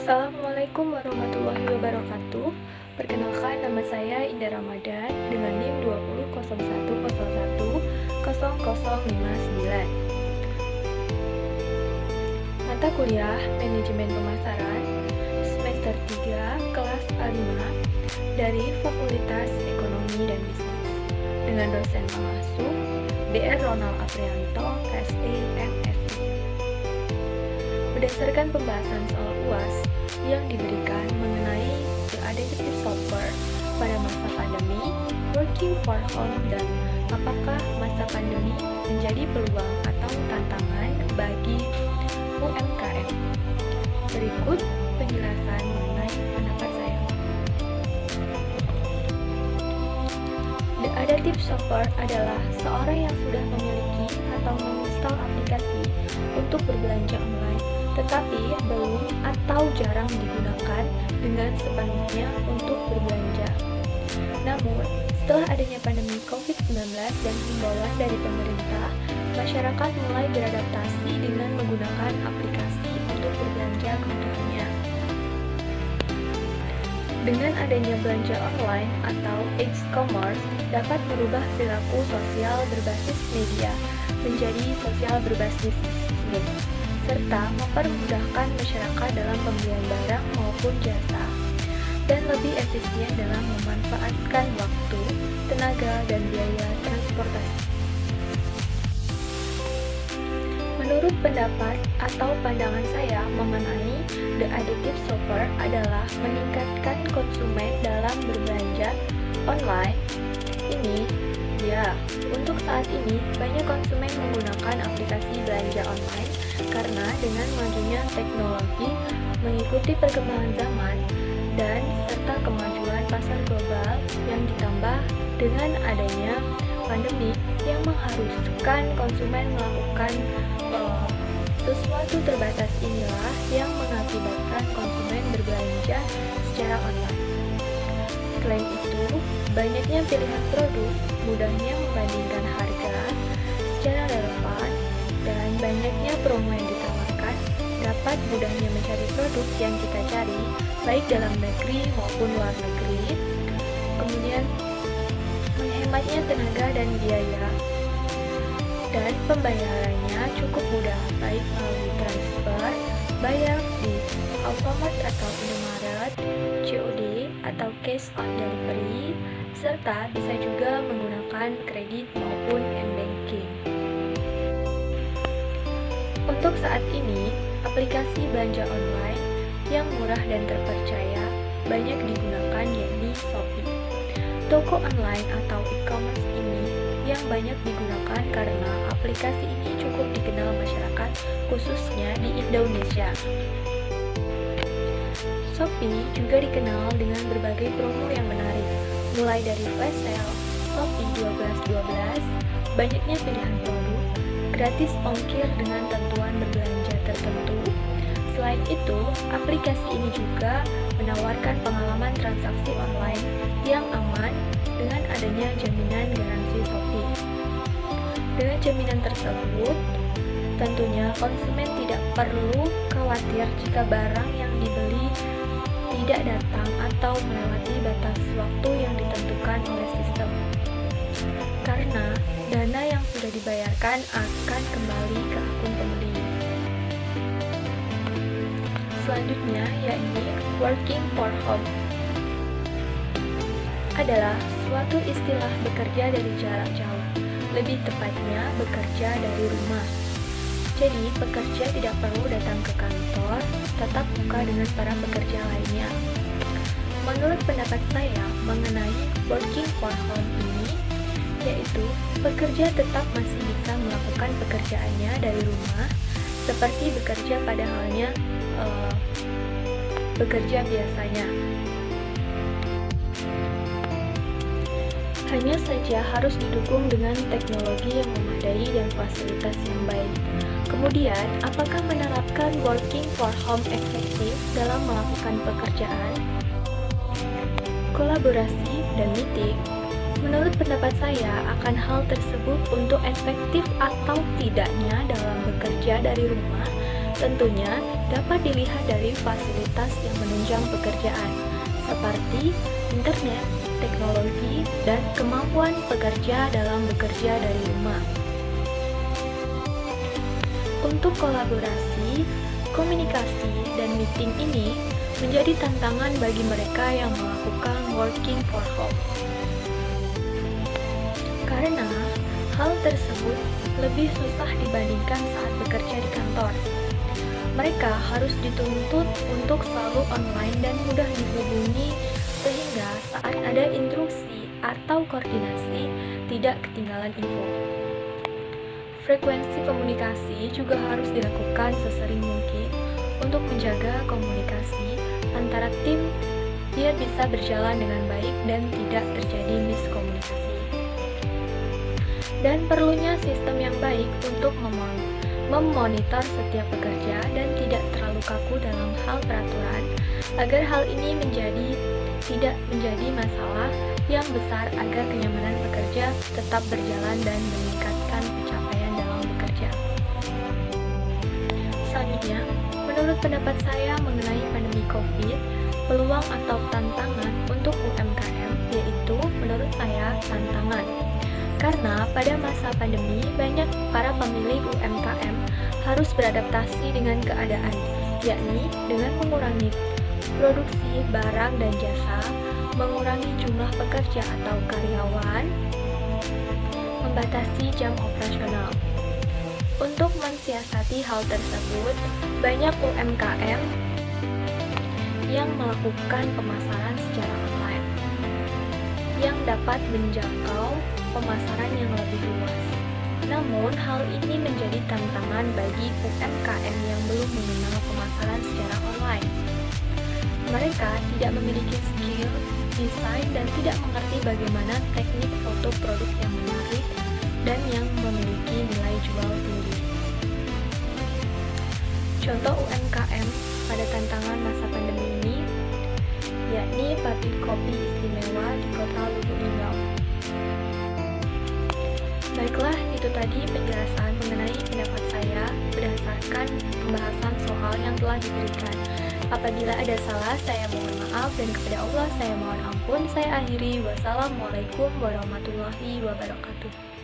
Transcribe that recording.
Assalamualaikum warahmatullahi wabarakatuh. Perkenalkan, nama saya Indah Ramadan dengan NIM 20.0101.0059. Mata kuliah Manajemen Pemasaran semester 3 kelas A5 dari Fakultas Ekonomi dan Bisnis dengan dosen pengasuh Dr. Ronald Aprianto, SE, MSI. Berdasarkan pembahasan soal UAS yang diberikan mengenai the adaptive software pada masa pandemi, working for home, dan apakah masa pandemi menjadi peluang atau tantangan bagi UMKM. Berikut penjelasan mengenai pendapat saya. The adaptive software adalah seorang yang sudah memiliki atau menginstal aplikasi untuk berbelanja online, tetapi belum atau jarang digunakan dengan sepenuhnya untuk berbelanja. Namun, setelah adanya pandemi COVID-19 dan himbauan dari pemerintah, masyarakat mulai beradaptasi dengan menggunakan aplikasi untuk berbelanja kebutuhannya. Dengan adanya belanja online atau e-commerce dapat merubah perilaku sosial berbasis media menjadi sosial berbasis bisnis, serta mempermudahkan masyarakat dalam pembelian barang maupun jasa, dan lebih efisien dalam memanfaatkan waktu, tenaga, dan biaya transportasi. Menurut pendapat atau pandangan saya mengenai the adaptive software adalah meningkatkan konsumen dalam berbelanja online. Untuk saat ini banyak konsumen menggunakan aplikasi belanja online karena dengan majunya teknologi mengikuti perkembangan zaman dan serta kemajuan pasar global yang ditambah dengan adanya pandemi yang mengharuskan konsumen melakukan sesuatu terbatas, inilah yang mengakibatkan konsumen berbelanja secara online. Selain itu, banyaknya pilihan produk, mudahnya membandingkan harga secara relevan, dan banyaknya promo yang ditawarkan dapat mudahnya mencari produk yang kita cari, baik dalam negeri maupun luar negeri. Kemudian, menghematnya tenaga dan biaya, dan pembayarannya cukup mudah, baik melalui transfer, bayar di Alfamart atau Indomaret, COD atau cash on delivery, serta bisa juga menggunakan kredit maupun m-banking. Untuk saat ini, aplikasi belanja online yang murah dan terpercaya banyak digunakan, yakni Shopee. Toko online atau e-commerce ini yang banyak digunakan karena aplikasi ini cukup dikenal masyarakat, khususnya di Indonesia. Shopee juga dikenal dengan berbagai promo yang menarik, mulai dari flash sale, Shopee 12.12, banyaknya pilihan produk, gratis ongkir dengan tentuan berbelanja tertentu. Selain itu, aplikasi ini juga menawarkan pengalaman transaksi online yang aman dengan adanya jaminan garansi Shopee. Dengan jaminan tersebut, tentunya konsumen tidak perlu khawatir jika barang yang dibeli tidak datang atau melewati batas waktu yang ditentukan oleh sistem, karena dana yang sudah dibayarkan akan kembali ke akun pembeli. Selanjutnya, yaitu working for home adalah suatu istilah bekerja dari jarak jauh, lebih tepatnya bekerja dari rumah. Jadi, pekerja tidak perlu datang ke kantor, tetap muka dengan para pekerja lainnya. Menurut pendapat saya mengenai working for home ini, yaitu pekerja tetap masih bisa melakukan pekerjaannya dari rumah, seperti bekerja pada halnya bekerja biasanya. Hanya saja harus didukung dengan teknologi yang memadai dan fasilitas yang baik. Kemudian, apakah menerapkan working for home efektif dalam melakukan pekerjaan? Kolaborasi dan meeting. Menurut pendapat saya akan hal tersebut untuk efektif atau tidaknya dalam bekerja dari rumah Tentunya dapat dilihat dari fasilitas yang menunjang pekerjaan, seperti internet, teknologi, dan kemampuan pekerja dalam bekerja dari rumah. Untuk kolaborasi, komunikasi, dan meeting ini menjadi tantangan bagi mereka yang melakukan working for home. Karena hal tersebut lebih susah dibandingkan saat bekerja di kantor. Mereka harus dituntut untuk selalu online dan mudah dihubungi sehingga saat ada instruksi atau koordinasi tidak ketinggalan info. Frekuensi komunikasi juga harus dilakukan sesering mungkin untuk menjaga komunikasi antara tim biar bisa berjalan dengan baik dan tidak terjadi miskomunikasi. Dan perlunya sistem yang baik untuk memonitor setiap pekerja dan tidak terlalu kaku dalam hal peraturan agar hal ini tidak menjadi masalah yang besar agar kenyamanan pekerja tetap berjalan dan meningkatkan pencapaian dalam bekerja. Selanjutnya, menurut pendapat saya mengenai pandemi COVID, peluang atau tantangan untuk UMKM yaitu menurut saya tantangan. Karena pada masa pandemi, banyak para pemilik UMKM harus beradaptasi dengan keadaan, yakni dengan mengurangi produksi barang dan jasa, mengurangi jumlah pekerja atau karyawan, membatasi jam operasional. Untuk mensiasati hal tersebut, banyak UMKM yang melakukan pemasaran secara online yang dapat menjangkau pemasaran yang lebih luas. Namun, hal ini menjadi tantangan bagi UMKM yang belum mengenal pemasaran secara online. Mereka tidak memiliki skill, desain, dan tidak mengerti bagaimana teknik foto produk yang menarik dan yang memiliki nilai jual tinggi. Contoh UMKM pada tantangan masa pandemi ini, yakni pabrik kopi istimewa di kota Lubuk Linggau. Baiklah, itu tadi penjelasan mengenai pendapat saya berdasarkan pembahasan soal yang telah diberikan. Apabila ada salah, saya mohon maaf dan kepada Allah saya mohon ampun. Saya akhiri. Wassalamualaikum warahmatullahi wabarakatuh.